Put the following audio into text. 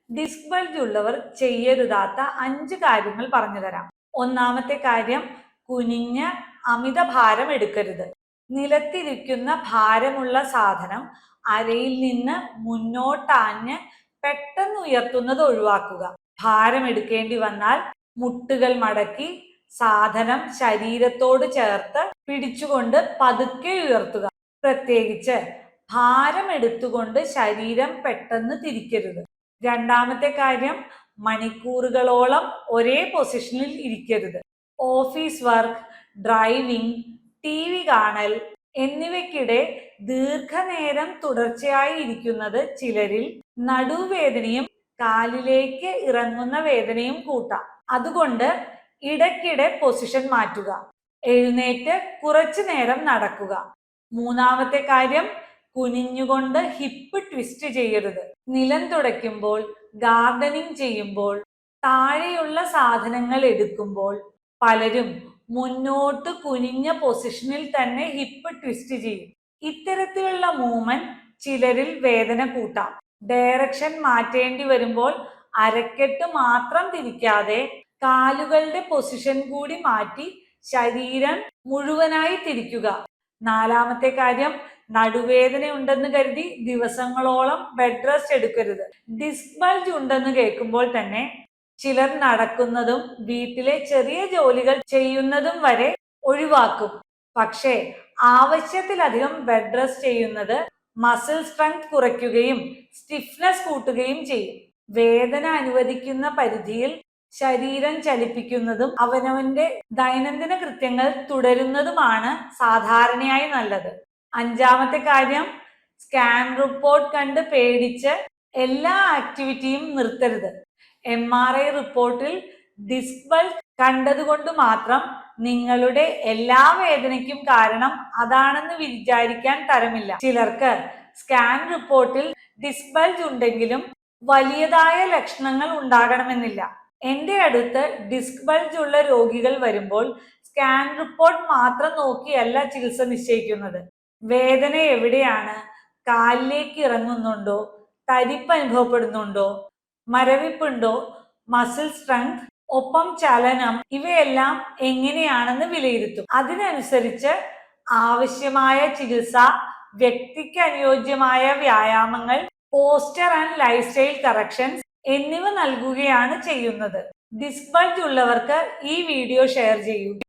Disc bulge ഉള്ളവർ ചെയ്യരുതാത്ത 5 കാര്യങ്ങൾ പറഞ്ഞു തരാം. ഒന്നാമത്തെ കാര്യം, കുനിഞ്ഞ് അമിത ഭാരം എടുക്കരുത്. നിലത്തിരിക്കുന്ന ഭാരമുള്ള സാധനം അരയിൽ നിന്ന് മുന്നോട്ടാഞ്ഞ് പെട്ടെന്ന് ഉയർത്തുന്നത് ഒഴിവാക്കുക. ഭാരം എടുക്കേണ്ടി വന്നാൽ മുട്ടുകൾ മടക്കി സാധനം ശരീരത്തോട് ചേർത്ത് പിടിച്ചുകൊണ്ട് പതുക്കെ ഉയർത്തുക. പ്രത്യേകിച്ച് ഭാരം എടുത്തുകൊണ്ട് ശരീരം പെട്ടെന്ന് തിരിക്കരുത്. രണ്ടാമത്തെ കാര്യം, മണിക്കൂറുകളോളം ഒരേ പൊസിഷനിൽ ഇരിക്കരുത്. ഓഫീസ് വർക്ക്, ഡ്രൈവിംഗ്, TV കാണൽ എന്നിവയ്ക്കിടെ ദീർഘനേരം തുടർച്ചയായി ഇരിക്കുന്നത് ചിലരിൽ നടുവേദനയും കാലിലേക്ക് ഇറങ്ങുന്ന വേദനയും കൂട്ടാം. അതുകൊണ്ട് ഇടയ്ക്കിടെ പൊസിഷൻ മാറ്റുക. എഴുന്നേറ്റ് കുറച്ചു നേരം നടക്കുക. മൂന്നാമത്തെ കാര്യം, കുനിഞ്ഞുകൊണ്ട് ഹിപ്പ് ട്വിസ്റ്റ് ചെയ്യരുത്. നിലം തുടയ്ക്കുമ്പോൾ, ഗാർഡനിങ് ചെയ്യുമ്പോൾ, താഴെയുള്ള സാധനങ്ങൾ എടുക്കുമ്പോൾ പലരും മുന്നോട്ട് കുനിഞ്ഞ പൊസിഷനിൽ തന്നെ ഹിപ്പ് ട്വിസ്റ്റ് ചെയ്യും. ഇത്തരത്തിലുള്ള മൂവ്മെന്റ് ചിലരിൽ വേദന കൂട്ടാം. ഡയറക്ഷൻ മാറ്റേണ്ടി വരുമ്പോൾ അരക്കെട്ട് മാത്രം തിരിക്കാതെ കാലുകളുടെ പൊസിഷൻ കൂടി മാറ്റി ശരീരം മുഴുവനായി തിരിക്കുക. നാലാമത്തെ കാര്യം, നടുവേദന ഉണ്ടെന്ന് കരുതി ദിവസങ്ങളോളം ബെഡ് റെസ്റ്റ് എടുക്കരുത്. ഡിസ്ക് ബൾജ് ഉണ്ടെന്ന് കേൾക്കുമ്പോൾ തന്നെ ചിലർ നടക്കുന്നതും വീട്ടിലെ ചെറിയ ജോലികൾ ചെയ്യുന്നതും വരെ ഒഴിവാക്കും. പക്ഷേ ആവശ്യത്തിലധികം ബെഡ് റെസ്റ്റ് ചെയ്യുന്നത് മസിൽ സ്ട്രെങ്ത് കുറയ്ക്കുകയും സ്റ്റിഫ്നെസ് കൂട്ടുകയും ചെയ്യും. വേദന അനുവദിക്കുന്ന പരിധിയിൽ ശരീരം ചലിപ്പിക്കുന്നതും അവനവന്റെ ദൈനംദിന കൃത്യങ്ങൾ തുടരുന്നതുമാണ് സാധാരണയായി നല്ലത്. അഞ്ചാമത്തെ കാര്യം, സ്കാൻ റിപ്പോർട്ട് കണ്ട് പേടിച്ച് എല്ലാ ആക്ടിവിറ്റിയും നിർത്തരുത്. MRI റിപ്പോർട്ടിൽ ഡിസ്ക് ബൾജ് കണ്ടതുകൊണ്ട് മാത്രം നിങ്ങളുടെ എല്ലാ വേദനയ്ക്കും കാരണം അതാണെന്ന് വിചാരിക്കാൻ തരമില്ല. ചിലർക്ക് സ്കാൻ റിപ്പോർട്ടിൽ ഡിസ്ക് ബൾജ് ഉണ്ടെങ്കിലും വലിയതായ ലക്ഷണങ്ങൾ ഉണ്ടാകണമെന്നില്ല. എന്റെ അടുത്ത് ഡിസ്ക് ബൾജ് ഉള്ള രോഗികൾ വരുമ്പോൾ സ്കാൻ റിപ്പോർട്ട് മാത്രം നോക്കിയല്ല ചികിത്സ നിശ്ചയിക്കുന്നത്. വേദന എവിടെയാണ്, കാലിലേക്ക് ഇറങ്ങുന്നുണ്ടോ, തരിപ്പ് അനുഭവപ്പെടുന്നുണ്ടോ, മരവിപ്പുണ്ടോ, മസിൽ സ്ട്രെങ്ത്, ഒപ്പം ചലനം, ഇവയെല്ലാം എങ്ങനെയാണെന്ന് വിലയിരുത്തും. അതിനനുസരിച്ച് ആവശ്യമായ ചികിത്സ, വ്യക്തിക്ക് അനുയോജ്യമായ വ്യായാമങ്ങൾ, poster and life style corrections എന്നിവ നൽകുകയാണ് ചെയ്യുന്നത്. ഡിസ്ക് ബൾജ് ഉള്ളവർക്ക് ഈ വീഡിയോ ഷെയർ ചെയ്യൂ.